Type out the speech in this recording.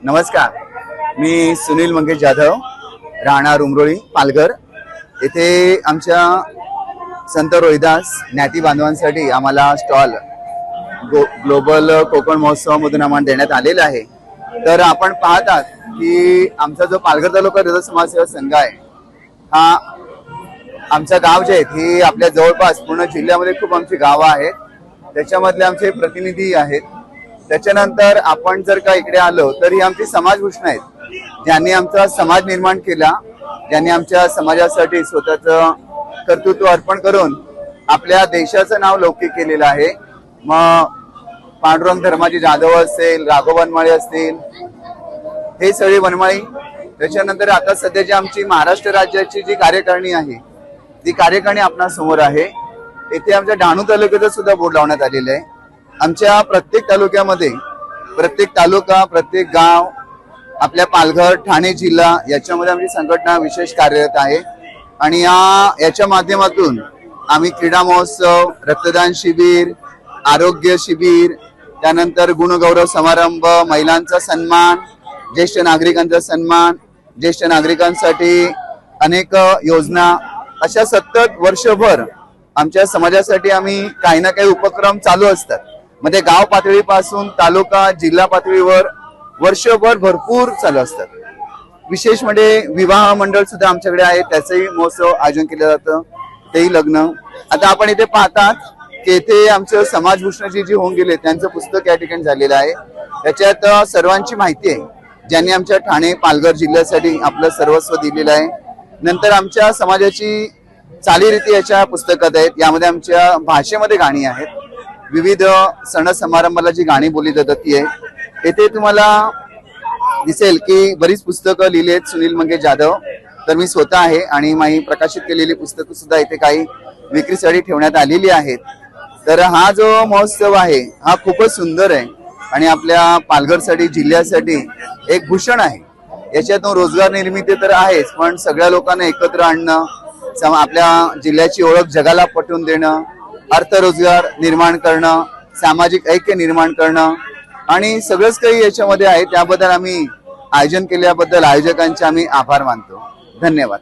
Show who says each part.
Speaker 1: नमस्कार, मी सुनील मंगेश जाधव, राहणार उमरोळी, पालघर येथे आमच्या संत रोहिदास ज्ञाती बांधवांसाठी आम्हाला स्टॉल ग्लोबल कोकण महोत्सवामधून आम्हाला देण्यात आलेला आहे। तर आपण पाहतात की आमचा जो पालघर तालुका हृदय समाजसेवा संघ आहे, हा आमचं गाव जे आहेत ही आपल्या जवळपास पूर्ण जिल्ह्यामध्ये खूप आमची गावं आहेत, त्याच्यामधले आमचे प्रतिनिधी आहेत। त्याच्यानंतर आपण जर का इकडे आलो तर ही आमची समाजभूषण आहेत, ज्यांनी आमचा समाज निर्माण केला, ज्यांनी आमच्या समाजासाठी स्वतःचं कर्तृत्व अर्पण करून आपल्या देशाचं नाव लौकिक केलेलं आहे। मग पांडुरंग धर्माजी जाधव असेल, राघव वनमाळी असतील, हे सगळे वनमाळी। त्याच्यानंतर आता सध्याची आमची महाराष्ट्र राज्याची जी कार्यकारिणी आहे ती कार्यकारिणी आपणा समोर आहे। येथे आमच्या डहाणू तालुक्याचा सुद्धा बोर्ड लावण्यात आलेला आहे। आमच्या प्रत्येक तालुक्यामध्ये प्रत्येक तालुका, प्रत्येक गाव, आपल्या पालघर, ठाणे जिल्हा याच्यामध्ये आमची संघटना विशेष कार्यरत आहे। आणि याच्या माध्यमातून आम्ही क्रीडा महोत्सव, रक्तदान शिबिर, आरोग्य शिबिर, त्यानंतर गुणगौरव समारंभ, महिलांचा सन्मान, ज्येष्ठ नागरिकांचा सन्मान, ज्येष्ठ नागरिकांसाठी अनेक योजना, अशा सतत वर्षभर आमच्या समाजासाठी आम्ही काही ना काही उपक्रम चालू असतात। मध्ये गाव पातळीपासून तालुका, जिल्हा पातळीवर वर्षभर भरपूर चालू असतात। विशेष म्हणजे विवाह मंडळ सुद्धा आमच्याकडे आहे, त्याचंही महोत्सव आयोजन केलं जातं, तेही लग्न। आता आपण इथे पाहतात की इथे आमचं समाजभूषणाची जी होऊन गेले त्यांचं पुस्तक या ठिकाणी झालेलं आहे। त्याच्यात सर्वांची माहिती आहे, ज्यांनी आमच्या ठाणे पालघर जिल्ह्यासाठी आपलं सर्वस्व दिलेलं आहे। नंतर आमच्या समाजाची चालीरीती याच्या पुस्तकात आहेत, यामध्ये आमच्या भाषेमध्ये गाणी आहेत, विविध सण समारंभाला जी गाणी बोलली जातात ती आहे। येथे तुम्हाला दिसेल की बरीच पुस्तकं लिहिली आहेत सुनील मंगेश जाधव, तर मी स्वतः आहे आणि मी प्रकाशित केलेली पुस्तकं सुद्धा इथे काही विक्रीसाठी ठेवण्यात आलेली आहेत। तर हा जो महोत्सव आहे हा खूपच सुंदर आहे आणि आपल्या पालघरसाठी, जिल्ह्यासाठी एक भूषण आहे। याच्यातून रोजगार निर्मिती तर आहेच, पण सगळ्या लोकांना एकत्र आणणं, आपल्या जिल्ह्याची ओळख जगाला पटवून देणं, अर्थ रोजगार निर्माण करणं, सामाजिक ऐक्य निर्माण करणं आणि सगळंच काही याच्यामध्ये आहे। त्याबद्दल आम्ही आयोजन केल्याबद्दल आयोजकांचे आम्ही आभार मानतो। धन्यवाद।